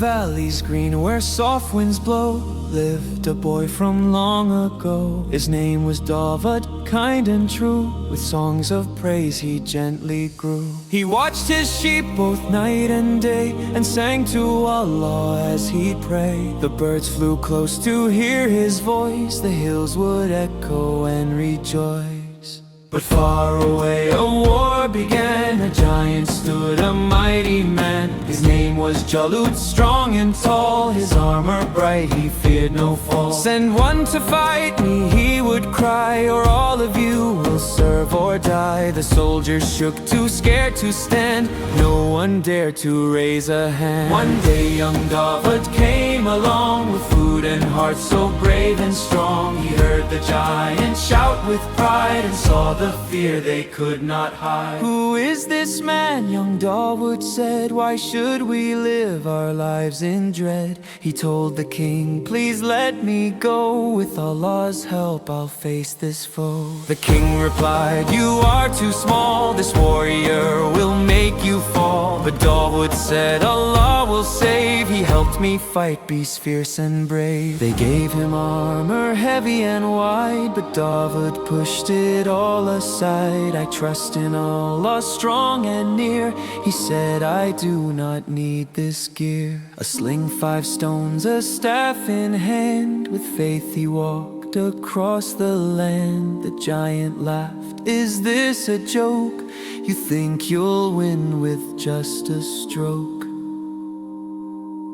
valleys green where soft winds blow lived a boy from long ago. His name was David, kind and true. With songs of praise he gently grew. He watched his sheep both night and day and sang to Allah as he'd pray. The birds flew close to hear his voice. The hills would echo and rejoice. But far away a war began. A giant stood, a mighty man. His name was Jalut, strong and tall. His armor bright, he feared no fall. Send one to fight me, he would cry, or all of you will serve or die. The soldiers shook, too scared to stand. No one dared to raise a hand. One day young David came along with food and heart so brave and strong. He heard the giant shout with pride and saw the fear they could not hide. Who is this man? Young David said. Why should we live our lives in dread? He told the king, please let me go. With Allah's help I'll face this foe. The king replied, you are too small. This warrior will make you fall. But David said, Allah will save. He helped me fight beasts fierce and brave. They gave him armor heavy and wide, but David pushed it all aside. I trust in Allah, strong and near. He said, I do not need this gear. A sling, 5 stones, a staff in hand. With faith he walked across the land. The giant laughed, is this a joke? You think you'll win with just a stroke?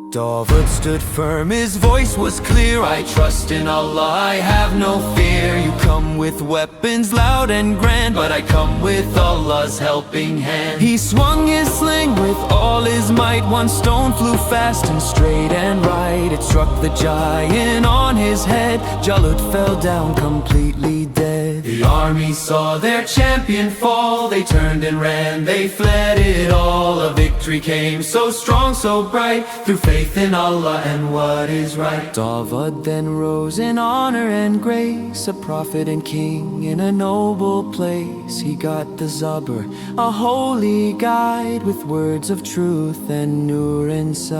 David stood firm, his voice was clear. I trust in Allah, I have no fear. You come with weapons loud and grand, but I come with Allah's helping hand. He swung his sling with all his might. One stone flew fast and straight and right. It struck the giant on his head. Jalut fell down completely dead. The army saw their champion fall. They turned and ran, they fled it all. A victory came so strong, so bright, through faith in Allah and what is right. David then rose in honor and grace, a prophet and king in a noble place. He got the Zabur, a holy guide, with words of truth and nur inside.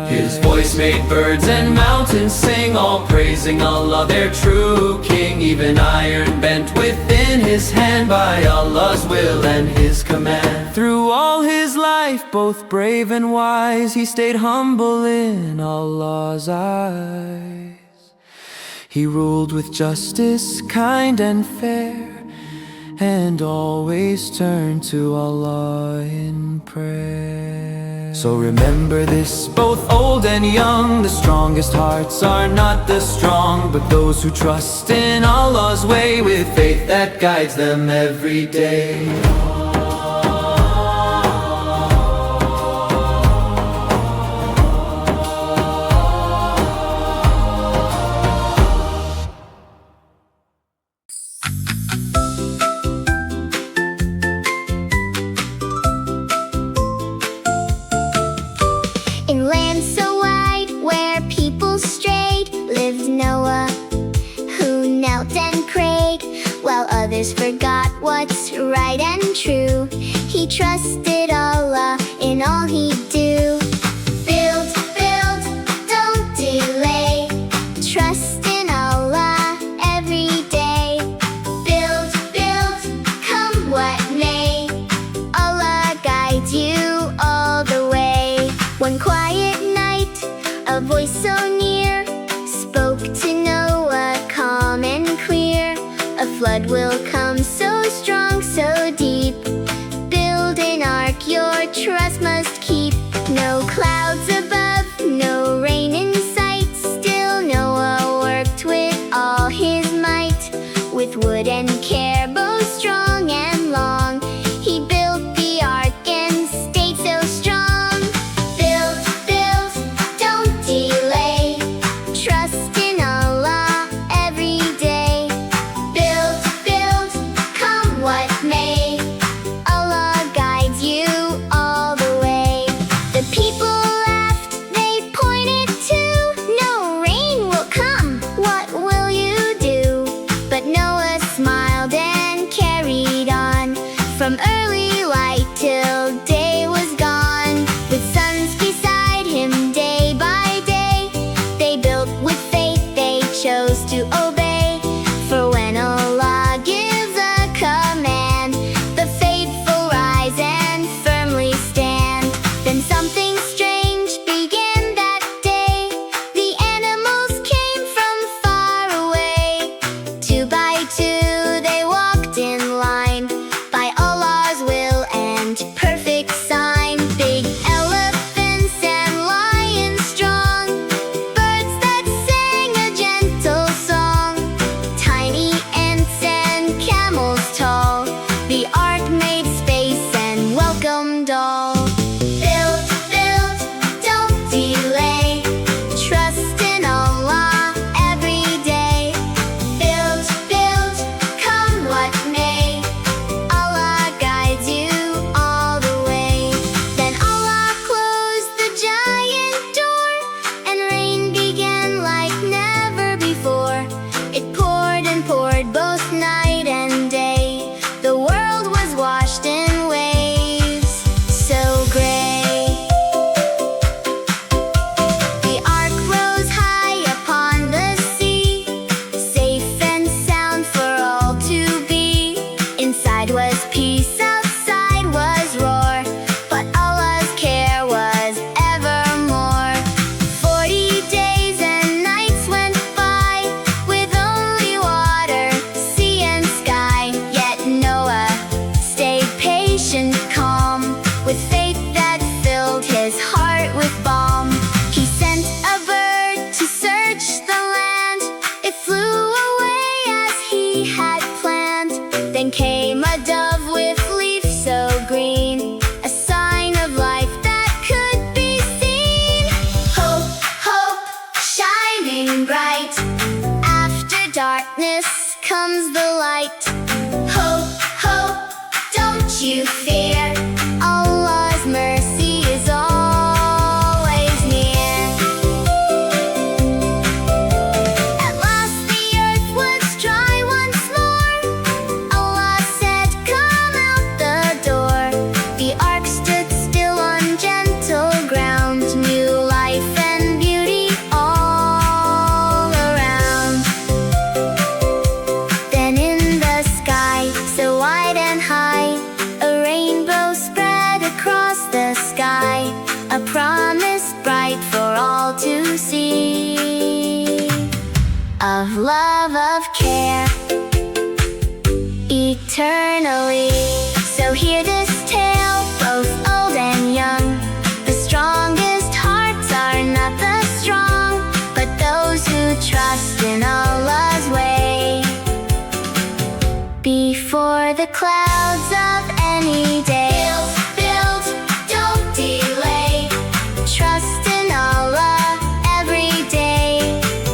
His voice made birds and mountains sing, all praising Allah, their true king. Even iron bent within his hand by Allah's will and his command. Through all his life, both brave and wise, he stayed humble in Allah's eyes. He ruled with justice, kind and fair, and always turned to Allah in prayer. So remember this, both old and young, the strongest hearts are not the strong, but those who trust in Allah's way, with faith that guides them every day. In land so wide where people strayed, lived Noah, who knelt and prayed, while others forgot what's right and true. He trusted Allah in all he'd do. Build, build, don't delay. Trust in Allah every day. Build, build, come what may. Allah guides you all the way. One quiet night, a voice so near spoke to Noah, calm and clear. A flood will come so strong, so deep. Build an ark, your trust must keep. No clouds above, no rain in sight. Still Noah worked with all his might. With wood and care, both strong and long, he built the ark and stayed so strong. Build, build, don't delay. Trust in Allah every day. Build, build, come what may. Allah guides you all the way. The people laughed darkness comes the light. Hope, hope, don't you fear. Allah's mercy is always near. At last the earth was dry once more. Allah said, come out the door. The ark stood still on gentle ground. New life and beauty all around. Then in the sky, so wide and high, a rainbow spread across the sky, a promise bright for all to see, of love, of care, eternally. So hear this tale, both old and young. The strongest hearts are not the strong, but those who trust in Allah's way. Before the clouds of any day, build, don't delay. Trust in Allah every day.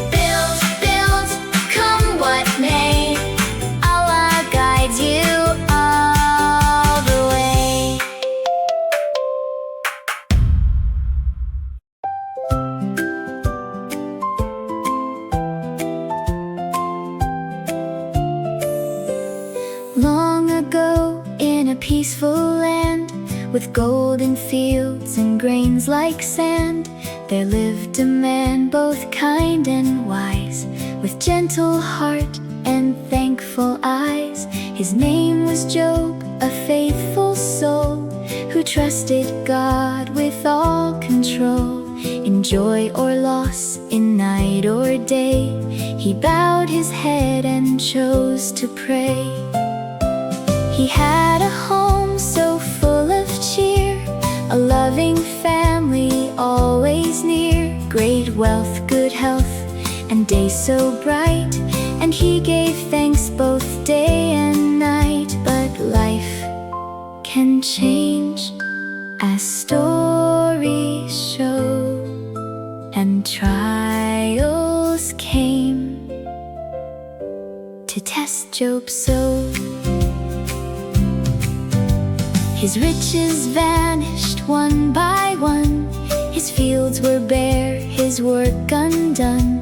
Build, build, come what may. Allah guides you all the way. Long ago, in a peaceful land, with golden fields and grains like sand, there lived a man both kind and wise, with gentle heart and thankful eyes. His name was Job, a faithful soul, who trusted God with all control. In joy or loss, in night or day, he bowed his head and chose to pray. He had a home so full of cheer, a loving family always near, great wealth, good health, and days so bright, and he gave thanks both day and night. But life can change, as stories show, and trials came to test Job's soul. His riches vanished one by one, his fields were bare, his work undone.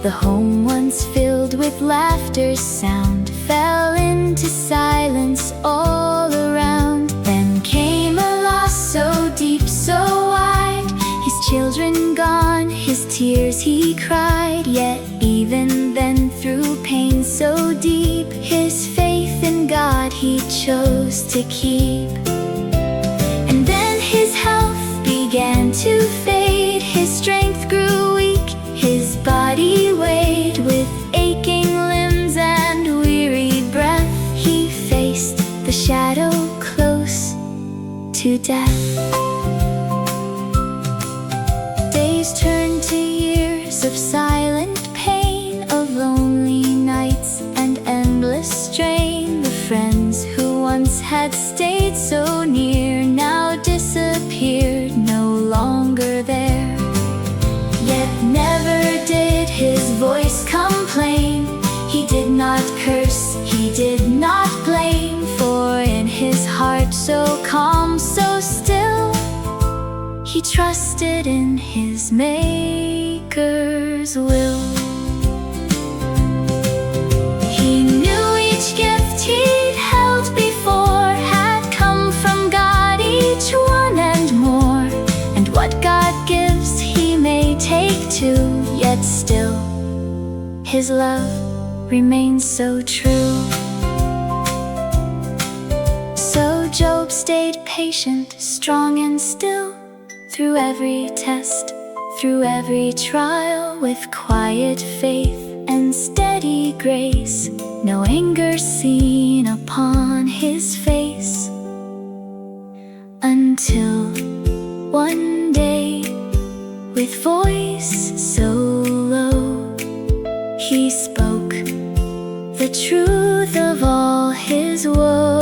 The home once filled with laughter's sound fell into silence all around. Then came a loss so deep, so wide, his children gone, his tears he cried. Yet even then, through pain so deep, his faith in God he chose to keep. And then his health began to fade, his strength grew weak, his body weighed. With aching limbs and weary breath, he faced the shadow close to death. Days turned to years of silent pain, of lonely nights and endless strain. The friends who once had stayed so near now disappeared, no longer there. Yet never did his voice complain, he did not curse, he did not blame, for in his heart so calm, so still, he trusted in his Maker's will. He knew each gift he'd held before had come from God, each one and more. And what God gives he may take too, yet still his love remains so true. So Job stayed patient, strong and still, through every test, through every trial, with quiet faith and steady grace, no anger seen upon his face. Until one day, with voice so low, he spoke the truth of all his woe.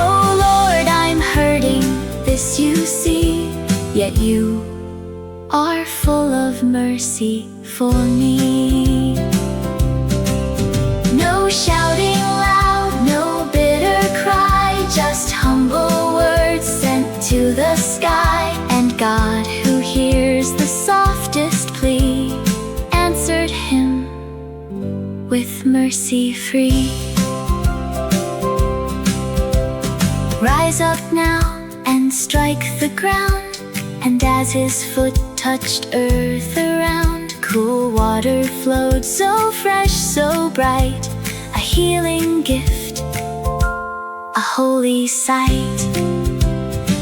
Oh Lord, I'm hurting, this you see, yet you are full of mercy, for me. No shouting loud, no bitter cry, just humble words sent to the sky. And God, who hears the softest plea, answered him with mercy free. Rise up now and strike the ground. And as his foot touched earth around, cool water flowed so fresh, so bright, a healing gift, a holy sight.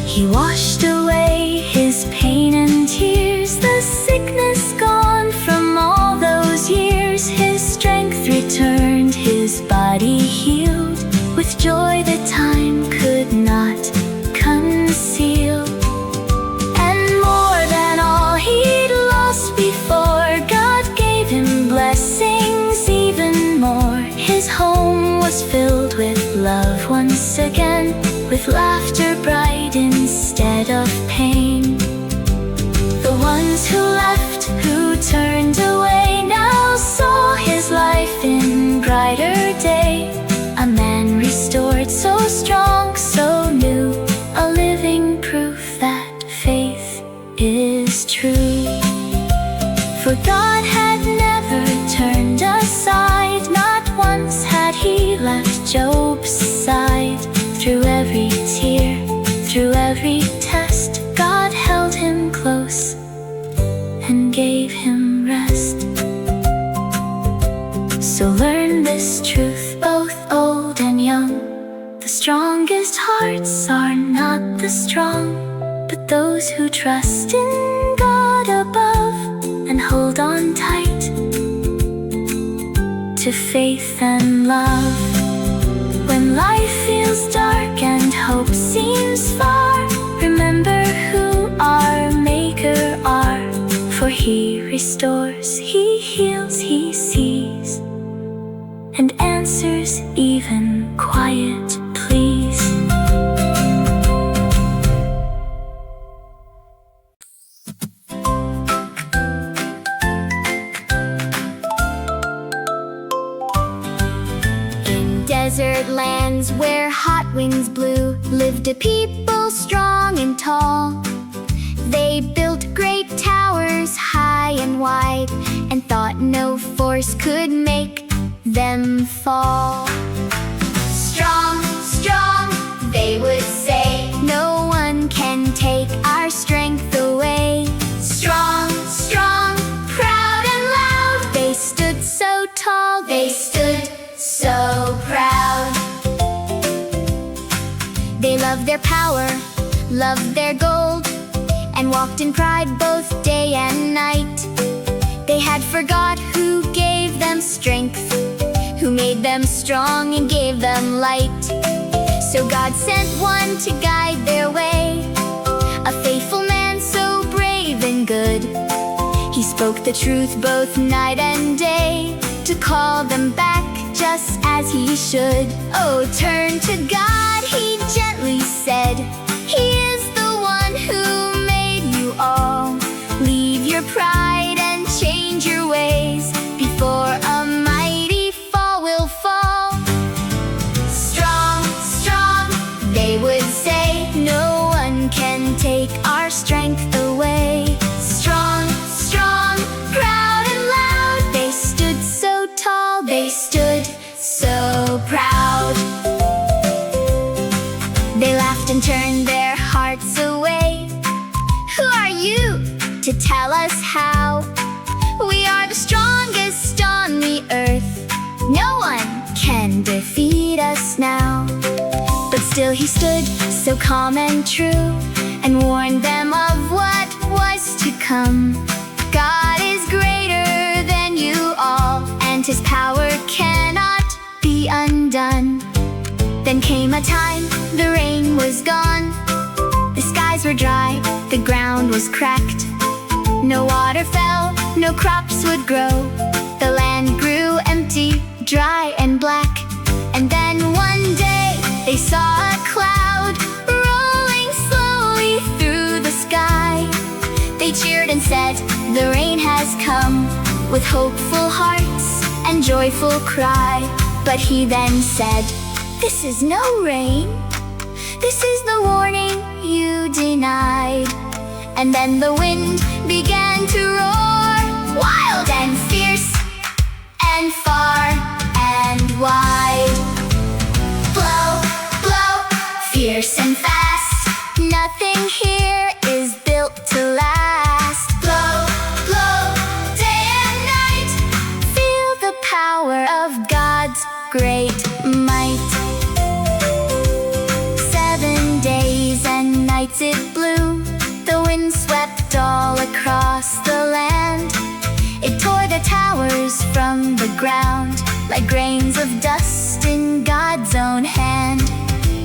He washed away his pain and tears, the sickness gone from all those years. His strength returned, his body healed, with joy that time could not conceal. And more than all he'd lost before, God gave him blessings even more. His home was filled with love once again, with laughter bright instead of pain. The ones who left, who turned away, now saw his life in brighter day. A man restored, so strong, so new, a living proof that faith is true. For God had never turned aside, not once had he left Job's side. Through every tear, through every test, God held him close and gave him rest. So learn this truth, both old and young: the strongest hearts are not the strong, but those who trust in God above and hold on tight to faith and love. When life feels dark and hope seems far, remember who our Maker are. For he restores, he heals, he sees, and answers even quiet pleas. In desert lands where hot winds blew, lived a people strong and tall. They built great towers high and wide, and thought no force could make them fall. Strong, strong, they would say, no one can take our strength away. Strong, strong, proud and loud, they stood so tall, they stood so proud. They loved their power, loved their gold, and walked in pride both day and night. They had forgot who gave them strength, who made them strong and gave them light. So God sent one to guide their way, a faithful man so brave and good. He spoke the truth both night and day, to call them back just as he should. Oh, turn to God, he gently said. He is the one who made you all. Leave your pride and change your ways before a mighty fall will fall. Strong, strong, they would say, no one can take our strength away. Strong, strong, proud and loud, they stood so tall, they stood so proud. They laughed and turned their hearts away. Who are you to tell us how? We are the strongest on the earth. No one can defeat us now. But still he stood so calm and true, and warned them of what was to come. God is greater than you all, and his power cannot be undone. Then came a time, the rain was gone, the skies were dry, the ground was cracked. No water fell, no crops would grow, the land grew empty, dry and black. And then one day they saw a cloud rolling slowly through the sky. They cheered and said, the rain has come. with hopeful hearts and joyful cry. But he then said, "This is no rain. This is the warning you denied." And then the wind began to roar, wild and fierce and far and wide. Blow, blow, fierce and fast. Nothing here is built to last. Blow, blow, day and night. Feel the power of God's great might. 7 days and nights it blew. The wind swept all across the land. It tore the towers from the ground like grains of dust in God's own hand.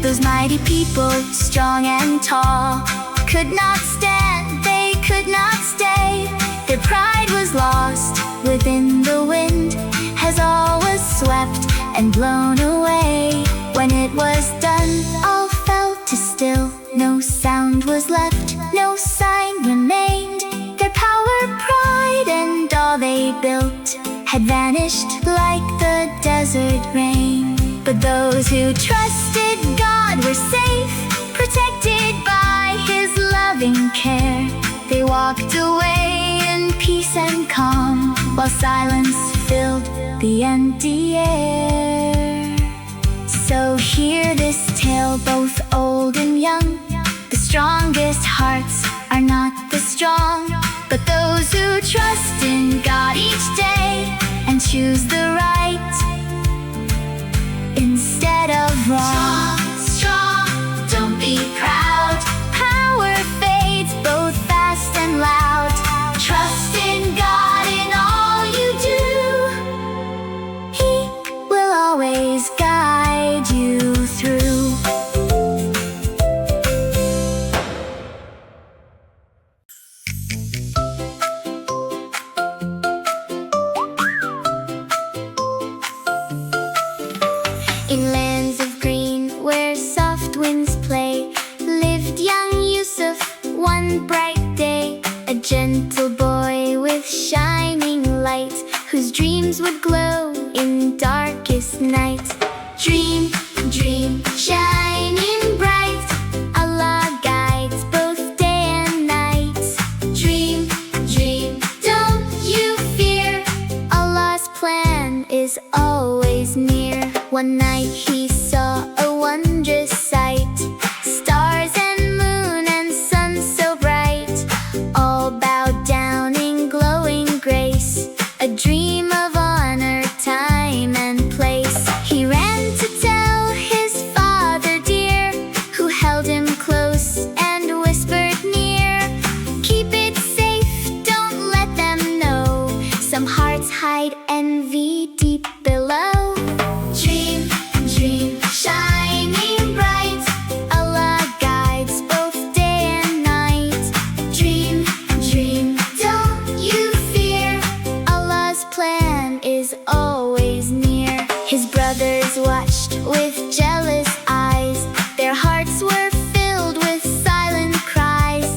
Those mighty people, strong and tall, could not stand, they could not stay. Their pride was lost within the wind, as all was swept and blown away. When it was done, all fell to still. No sound was left, no sign remained. Their power, pride, and all they built had vanished like the desert rain. But those who trusted God were safe, protected by His loving care. They walked away in peace and calm, while silence filled the empty air. So hear this tale, both old and young. The strongest hearts are not the strong, but those who trust in God each day and choose the right instead of wrong. Strong, don't be proud. Power fades both fast and loud. Trust in God in all you do. He will always guide you through. In lands of green, where soft winds play, lived young Yusuf one bright day. A gentle boy with shining light, whose dreams would glow in darkest night. Dream, dream, shining bright, Allah guides both day and night. Dream, dream, don't you fear, Allah's plan is always near. One night he saw a wondrous sight, stars and moon and sun so bright, all bowed down in glowing grace, a dream of honor, time and place. He ran to tell his father dear, who held him close and whispered near, "Keep it safe, don't let them know, some hearts hide envy deep below." Dream, dream, shining bright, Allah guides both day and night. Dream, dream, don't you fear, Allah's plan is always near. His brothers watched with jealous eyes, their hearts were filled with silent cries.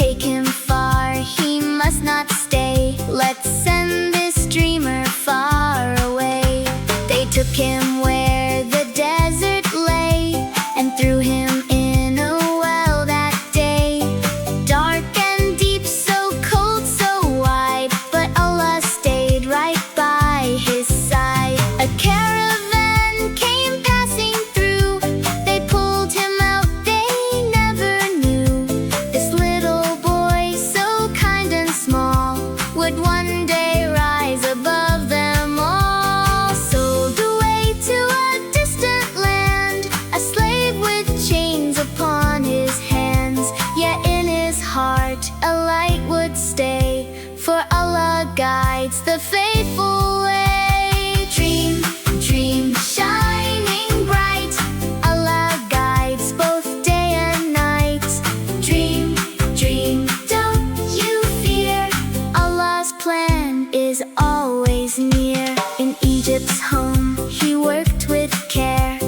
Take him far, he must not stay, let's send this dreamer far away. They took him where the desert lay, and threw him in a well that day. Dark and deep, so cold, so wide, but Allah stayed right by his side. A caravan came passing through, they pulled him out, they never knew. This little boy, so kind and small, would one day rise above them all. Sold away to a distant land, a slave with chains upon his hands. Yet in his heart a light would stay, for Allah guides the faithful way. Dream, dream, shining bright, Allah guides both day and night. Dream, dream, don't you fear, Allah's plan is always near. In Egypt's home he worked with care,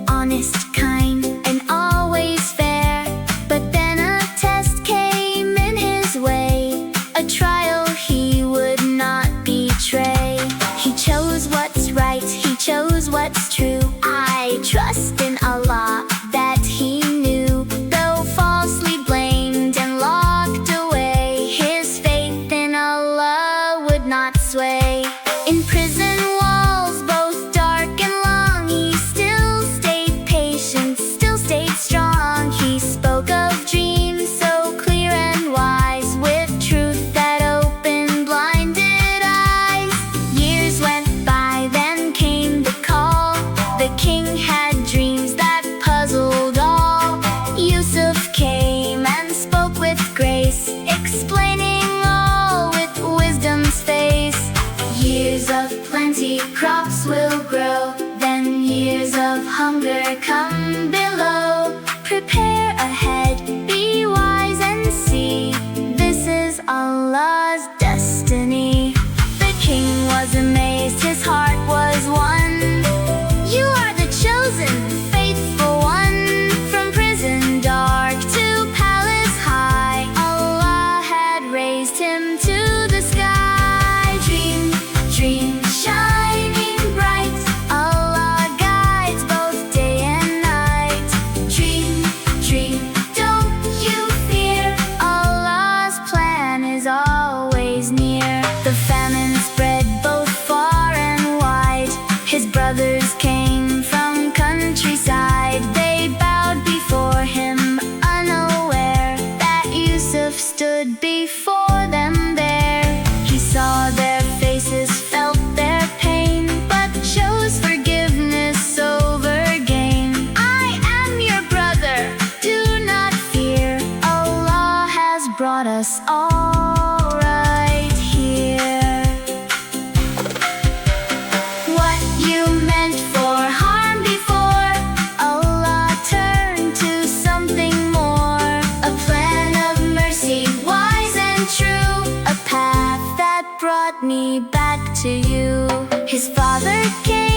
honest, kind, and always fair. But then a test came in his way, a trial he would not be would not sway. In prison walls, both dark and long, he still stayed patient, still stayed strong. He spoke of dreams so clear and wise, with truth that opened blinded eyes. Years went by, then came the call. The king had dreams that puzzled all. Yusuf came and spoke with grace, explaining all with wisdom's face. Years of plenty, crops will grow, then years of hunger come below. Prepare ahead, be wise and see, this is Allah's destiny. The king was amazed, his heart was won. You are the chosen, faithful one. From prison dark to palace high, Allah had raised him to the sky. Dream, dream, shining bright, Allah guides both day and night. Dream, dream, don't you fear, Allah's plan is always near. The famine spread both far and wide, his brothers came from countryside. They bowed before him, unaware that Yusuf stood before them there. He saw their faces, felt their pain, but chose forgiveness over gain. I am your brother, do not fear, Allah has brought us all right here. What you meant for harm before, Allah turned to something more. A plan of mercy, wise and true, a path that brought me back to you. His father came